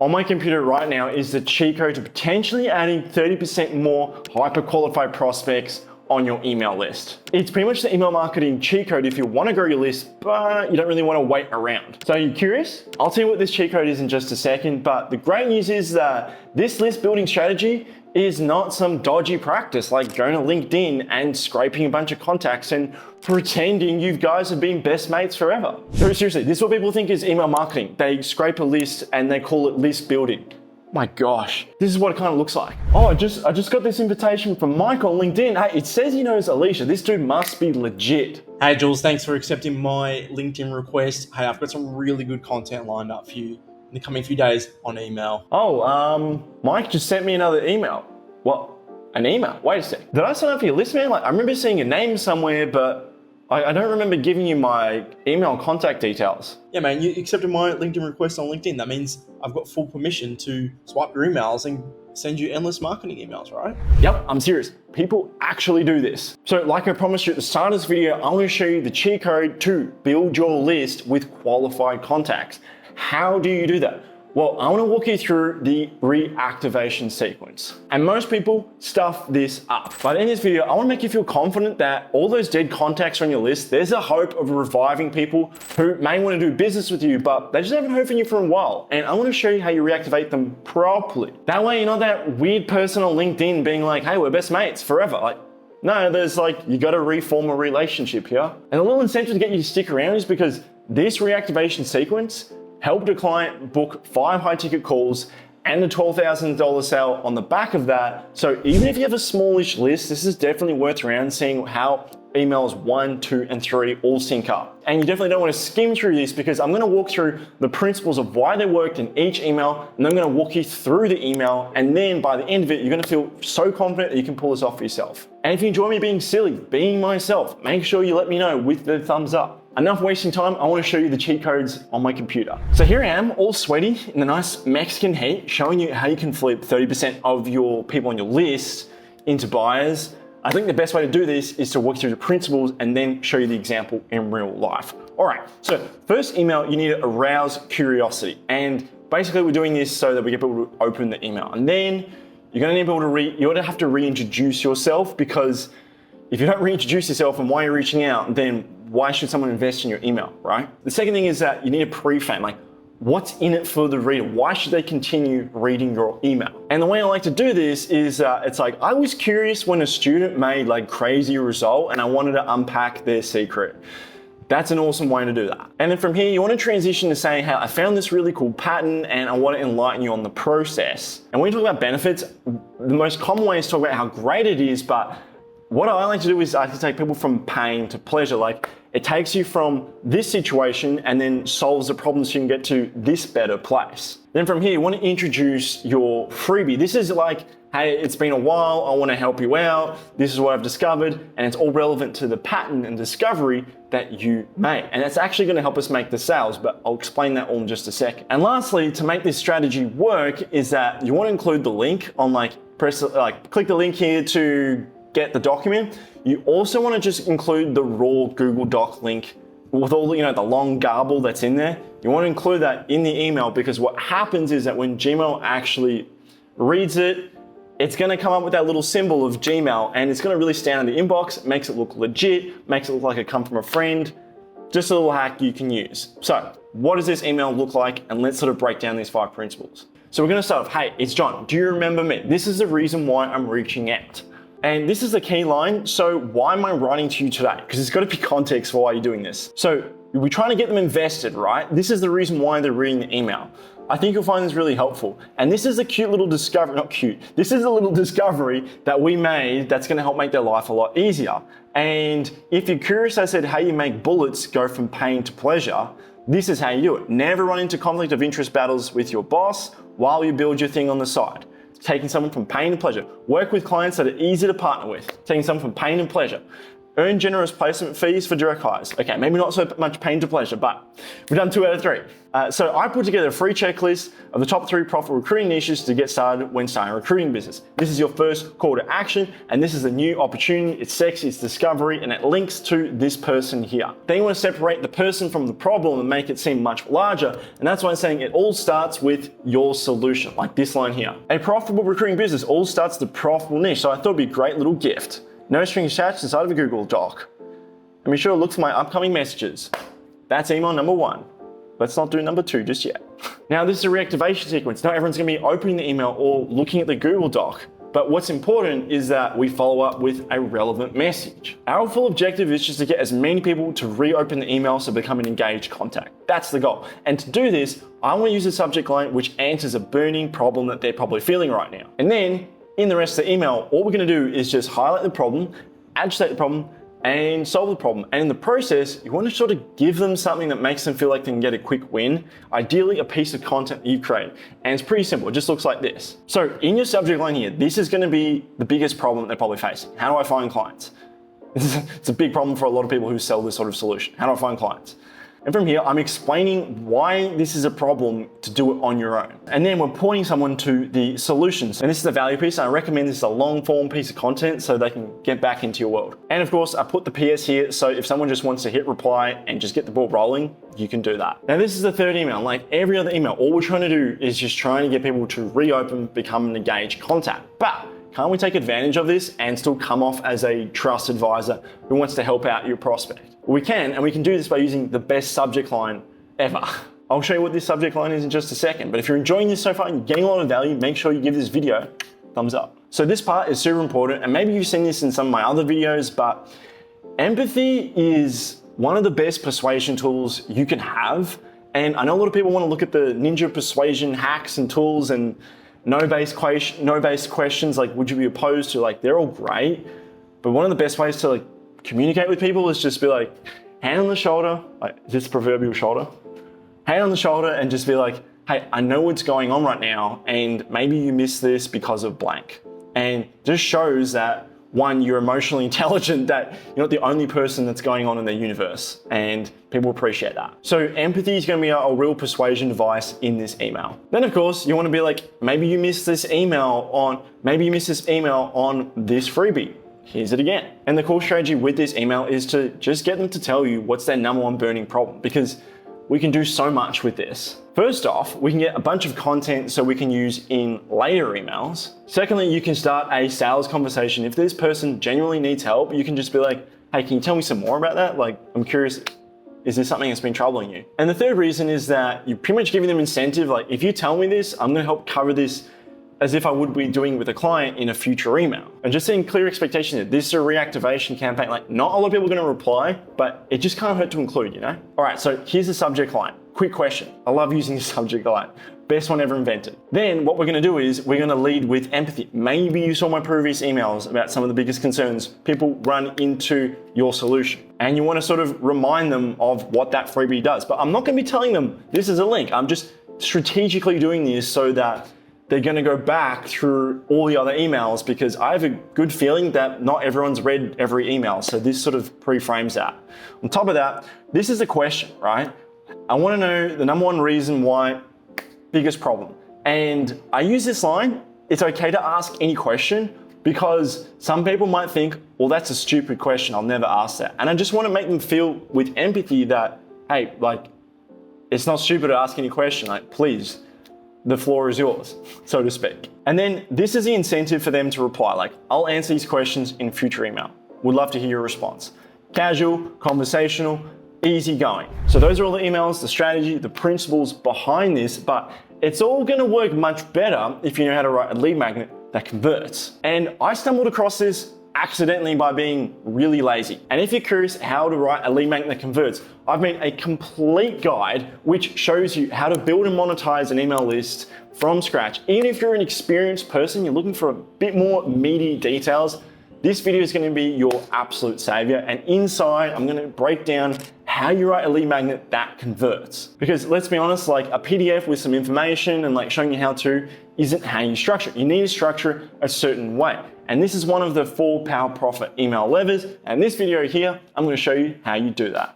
on my computer right now is the cheat code to potentially adding 30% more hyper-qualified prospects on your email list. It's pretty much the email marketing cheat code if you want to grow your list, but you don't really want to wait around. So are you curious? I'll tell you what this cheat code is in just a second, but the great news is that this list building strategy is not some dodgy practice like going to LinkedIn and scraping a bunch of contacts and pretending you guys have been best mates forever. No, seriously, this is what people think is email marketing. They scrape a list and they call it list building. My gosh, this is what it kind of looks like. Oh, I just got this invitation from Mike on LinkedIn. Hey, it says he knows Alicia. This dude must be legit. Hey Jules, thanks for accepting my LinkedIn request. Hey, I've got some really good content lined up for you in the coming few days on email. Oh, Mike just sent me another email. What? An email? Wait a sec. Did I sign up for your list, man? Like, I remember seeing your name somewhere, but I don't remember giving you my email contact details. Yeah, man, you accepted my LinkedIn request on LinkedIn. That means I've got full permission to swipe your emails and send you endless marketing emails, right? Yep, I'm serious. People actually do this. So like I promised you at the start of this video, I want to show you the cheat code to build your list with qualified contacts. How do you do that? Well, I want to walk you through the reactivation sequence. And most people stuff this up. But in this video, I want to make you feel confident that all those dead contacts on your list, there's a hope of reviving people who may want to do business with you, but they just haven't heard from you for a while. And I want to show you how you reactivate them properly. That way, you're not that weird person on LinkedIn being like, hey, we're best mates forever. Like, no, there's like, you got to reform a relationship here. And a little incentive to get you to stick around is because this reactivation sequence helped a client book 5 high-ticket calls and a $12,000 sale on the back of that. So even if you have a smallish list, this is definitely worth around seeing how emails 1, 2, and 3 all sync up. And you definitely don't want to skim through this because I'm going to walk through the principles of why they worked in each email, and I'm going to walk you through the email, and then by the end of it, you're going to feel so confident that you can pull this off for yourself. And if you enjoy me being silly, being myself, make sure you let me know with the thumbs up. Enough wasting time, I want to show you the cheat codes on my computer. So here I am, all sweaty in the nice Mexican heat, showing you how you can flip 30% of your people on your list into buyers. I think the best way to do this is to walk through the principles and then show you the example in real life. All right, so first email, you need to arouse curiosity. And basically we're doing this so that we get people to open the email. And then you're gonna need people to you're gonna have to reintroduce yourself, because if you don't reintroduce yourself and why you're reaching out, then why should someone invest in your email, right? The second thing is that you need a pre-frame, like what's in it for the reader? Why should they continue reading your email? And the way I like to do this is it's like, I was curious when a student made like crazy result and I wanted to unpack their secret. That's an awesome way to do that. And then from here, you want to transition to saying, hey, I found this really cool pattern and I want to enlighten you on the process. And when you talk about benefits, the most common way is to talk about how great it is, but what I like to do is I like to take people from pain to pleasure. Like, it takes you from this situation and then solves the problem so you can get to this better place. Then from here, you want to introduce your freebie. This is like, hey, it's been a while, I want to help you out. This is what I've discovered, and it's all relevant to the pattern and discovery that you made. And that's actually going to help us make the sales, but I'll explain that all in just a second. And lastly, to make this strategy work is that you want to include the link on click the link here to get the document. You also want to just include the raw Google Doc link with all the long garble that's in there. You want to include that in the email, because what happens is that when Gmail actually reads it, it's going to come up with that little symbol of Gmail, and it's going to really stand in the inbox. It makes it look legit, makes it look like it come from a friend. Just a little hack you can use. So what does this email look like? And let's sort of break down these 5 principles. So we're going to start off, hey, it's John. Do you remember me? This is the reason why I'm reaching out. And this is the key line. So why am I writing to you today? Because there's got to be context for why you're doing this. So we're trying to get them invested, right? This is the reason why they're reading the email. I think you'll find this really helpful. And this is a cute little discovery, not cute. This is a little discovery that we made that's going to help make their life a lot easier. And if you're curious, I said how you make bullets go from pain to pleasure. This is how you do it. Never run into conflict of interest battles with your boss while you build your thing on the side. Taking someone from pain to pleasure. Work with clients that are easy to partner with. Taking someone from pain and pleasure. Earn generous placement fees for direct hires. Okay, maybe not so much pain to pleasure, but we've done 2 out of 3. So I put together a free checklist of the top 3 profitable recruiting niches to get started when starting a recruiting business. This is your first call to action, and this is a new opportunity. It's sexy, it's discovery, and it links to this person here. Then you want to separate the person from the problem and make it seem much larger, and that's why I'm saying it all starts with your solution, like this line here. A profitable recruiting business all starts with a profitable niche, so I thought it'd be a great little gift. No strings attached inside of a Google Doc. And be sure to look for my upcoming messages. That's email number 1. Let's not do number 2 just yet. Now this is a reactivation sequence. Not everyone's gonna be opening the email or looking at the Google Doc. But what's important is that we follow up with a relevant message. Our full objective is just to get as many people to reopen the email to become an engaged contact. That's the goal. And to do this, I wanna use a subject line which answers a burning problem that they're probably feeling right now. And then in the rest of the email, all we're gonna do is just highlight the problem, agitate the problem, and solve the problem. And in the process, you want to sort of give them something that makes them feel like they can get a quick win, ideally a piece of content that you've created. And it's pretty simple, it just looks like this. So in your subject line here, this is going to be the biggest problem they're probably facing. How do I find clients? It's a big problem for a lot of people who sell this sort of solution. How do I find clients? And from here, I'm explaining why this is a problem to do it on your own. And then we're pointing someone to the solutions. And this is the value piece. And I recommend this is a long form piece of content so they can get back into your world. And of course, I put the PS here. So if someone just wants to hit reply and just get the ball rolling, you can do that. Now, this is the third email. Like every other email, all we're trying to do is just trying to get people to reopen, become an engaged contact. But can't we take advantage of this and still come off as a trust advisor who wants to help out your prospect? We can, and we can do this by using the best subject line ever. I'll show you what this subject line is in just a second, but if you're enjoying this so far and you're getting a lot of value, make sure you give this video a thumbs up. So this part is super important, and maybe you've seen this in some of my other videos, but empathy is one of the best persuasion tools you can have. And I know a lot of people want to look at the ninja persuasion hacks and tools and no-based questions, like would you be opposed to, like they're all great, but one of the best ways to like communicate with people is just be like, hand on the shoulder, like this proverbial shoulder, hand on the shoulder and just be like, hey, I know what's going on right now and maybe you missed this because of blank. And just shows that one, you're emotionally intelligent, that you're not the only person that's going on in their universe, and people appreciate that. So empathy is gonna be a real persuasion device in this email. Then of course, you wanna be like, maybe you missed this email on this freebie. Here's it again. And the core strategy with this email is to just get them to tell you what's their number 1 burning problem, because we can do so much with this. First off, we can get a bunch of content so we can use in later emails. Secondly, you can start a sales conversation. If this person genuinely needs help, you can just be like, hey, can you tell me some more about that? Like, I'm curious, is this something that's been troubling you? And the third reason is that you're pretty much giving them incentive. Like, if you tell me this, I'm gonna help cover this as if I would be doing with a client in a future email. And just setting clear expectation that this is a reactivation campaign. Like, not a lot of people are gonna reply, but it just can't hurt to include, you know? All right, so here's the subject line. Quick question. I love using the subject line. Best one ever invented. Then what we're gonna do is we're gonna lead with empathy. Maybe you saw my previous emails about some of the biggest concerns people run into your solution. And you wanna sort of remind them of what that freebie does. But I'm not gonna be telling them this is a link. I'm just strategically doing this so that they're gonna go back through all the other emails, because I have a good feeling that not everyone's read every email. So this sort of pre-frames that. On top of that, this is a question, right? I wanna know the number 1 reason why, biggest problem. And I use this line, it's okay to ask any question, because some people might think, well, that's a stupid question, I'll never ask that. And I just wanna make them feel with empathy that, hey, like, it's not stupid to ask any question, like, please, the floor is yours, so to speak. And then this is the incentive for them to reply. Like, I'll answer these questions in future email. Would love to hear your response. Casual, conversational, easy going. So those are all the emails, the strategy, the principles behind this, but it's all gonna work much better if you know how to write a lead magnet that converts. And I stumbled across this accidentally by being really lazy. And if you're curious how to write a lead magnet that converts, I've made a complete guide which shows you how to build and monetize an email list from scratch. Even if you're an experienced person, you're looking for a bit more meaty details, this video is going to be your absolute savior. And inside, I'm going to break down how you write a lead magnet that converts. Because let's be honest, like a PDF with some information and like showing you how to isn't how you structure it. You need to structure it a certain way. And this is one of the 4 Power Profit email levers. And this video here, I'm going to show you how you do that.